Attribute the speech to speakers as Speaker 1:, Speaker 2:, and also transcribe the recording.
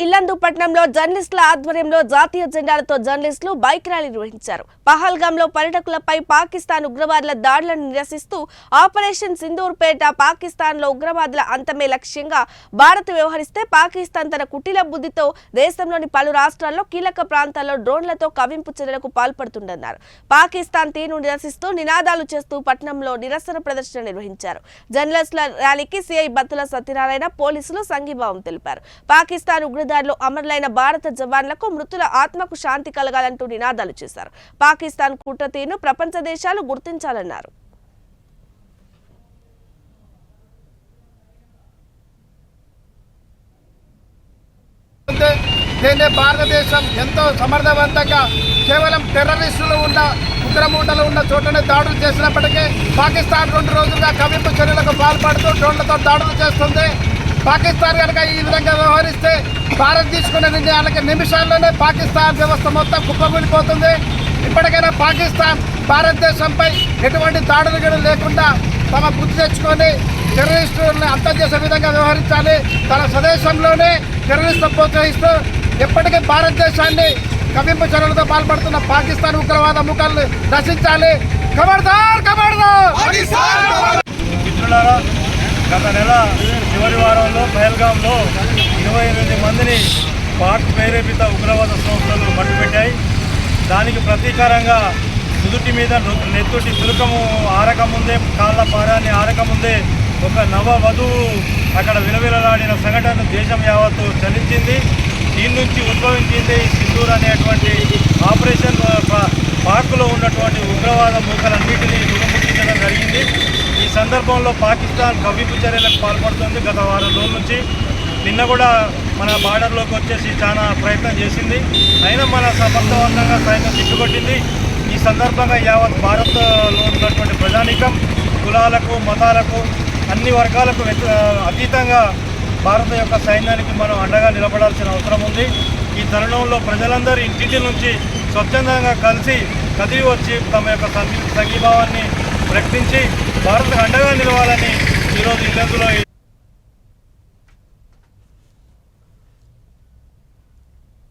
Speaker 1: ఇల్లందు పట్టణంలో జర్నలిస్టుల ఆధ్వర్యంలో జాతీయ జెండాలతో జర్నలిస్టులు బైక్ ర్యాలీ నిర్వహించారు. పహల్గాంలో పర్యాటకులపై పాకిస్తాన్ ఉగ్రవాదుల దాడులను నిరసిస్తూ ఆపరేషన్ సింధూర్ పేట పాకిస్తాన్లో ఉగ్రవాదుల అంతమే లక్ష్యంగా భారత్ వ్యవహరిస్తే పాకిస్తాన్ తన కుటిల బుద్ధితో దేశంలోని పలు రాష్ట్రాల్లో కీలక ప్రాంతాల్లో డ్రోన్లతో కవింపు చర్యలకు పాల్పడుతుందన్నారు. పాకిస్తాన్ తీరును నిరసిస్తూ నినాదాలు చేస్తూ పట్టణంలో నిరసన ప్రదర్శన నిర్వహించారు. జర్నలిస్టుల ర్యాలీకి సిఐ బత్తుల సత్యనారాయణ పోలీసులు సంఘీభావం తెలిపారు. పాకిస్తాన్ ఉగ్రదాడిలో అమరులైన భారత జవాన్లకు మృతుల ఆత్మకు శాంతి కలగాలంటూ నినాదాలు చేశారు. పాకిస్తాన్ కుట్రతీరును ప్రపంచ దేశాలు గుర్తించాలన్నారు.
Speaker 2: భారతదేశం ఎంతో సమర్థవంతంగా కేవలం టెర్రరిస్టులు ఉన్న ఉగ్రమూటలు ఉన్న చోటనే దాడులు చేసినప్పటికీ పాకిస్తాన్ 2 రోజులుగా కవింపు చర్యలకు పాల్పడుతూ డ్రోన్లతో దాడులు చేస్తుంది. పాకిస్తాన్ కనుక ఈ విధంగా వ్యవహరిస్తే భారత్ తీసుకునే నిర్ణయాలకి నిమిషాల్లోనే పాకిస్తాన్ వ్యవస్థ మొత్తం కుప్పకూలిపోతుంది. ఇప్పటికైనా పాకిస్తాన్ భారతదేశంపై ఎటువంటి దాడులు లేకుండా తమ బుద్ధి తెచ్చుకొని టెర్రరిస్టులను అంతం చేసే విధంగా వ్యవహరించాలి. తన స్వదేశంలోనే టెర్రరిస్టులు ప్రోత్సహిస్తూ ఎప్పటికీ భారతదేశాన్ని కవింపు చర్యలతో పాల్పడుతున్న పాకిస్తాన్ ఉగ్రవాద ముఖాలను నశించాలి. ఖబర్దార్ ఖబర్దార్.
Speaker 3: గత నెల చివరి వారంలో పహల్గాంలో 28 మందిని పాక్ ప్రేరేపిత ఉగ్రవాద సంస్థలు మట్టుపెట్టాయి. దానికి ప్రతీకారంగా నుదుటి మీద నెత్తుటి తులకము ఆరకముందే, కాళ్ళ పారాన్ని ఆరకముందే ఒక నవ వధువు అక్కడ విలవిలలాడిన సంఘటన దేశం యావత్తు చలించింది. దీని నుంచి ఉద్భవించింది సింధూర్ అనేటువంటి ఆపరేషన్. పాక్లో ఉన్నటువంటి ఉగ్రవాద మూకలన్నింటినీ దుర్ముఖించడం జరిగింది. ఈ సందర్భంలో పాకిస్తాన్ కవింపు చర్యలకు పాల్పడుతుంది. గత వారం రోజుల నుంచి నిన్న కూడా మన బార్డర్లోకి వచ్చేసి చాలా ప్రయత్నం చేసింది. అయినా మన సమర్థవంతంగా సైన్యం తిట్టుకొట్టింది. ఈ సందర్భంగా యావత్ భారత్లో ఉన్నటువంటి ప్రజానీకం కులాలకు మతాలకు అన్ని వర్గాలకు అతీతంగా భారత యొక్క సైన్యానికి మనం అండగా నిలబడాల్సిన అవసరం ఉంది. ఈ తరుణంలో ప్రజలందరూ ఇంటి నుంచి స్వచ్ఛందంగా కలిసి కదిలి వచ్చి తమ యొక్క సంఘీభావాన్ని ప్రకటించి భారత్కు అండగా నిలవాలని ఈరోజు ఇల్లందులో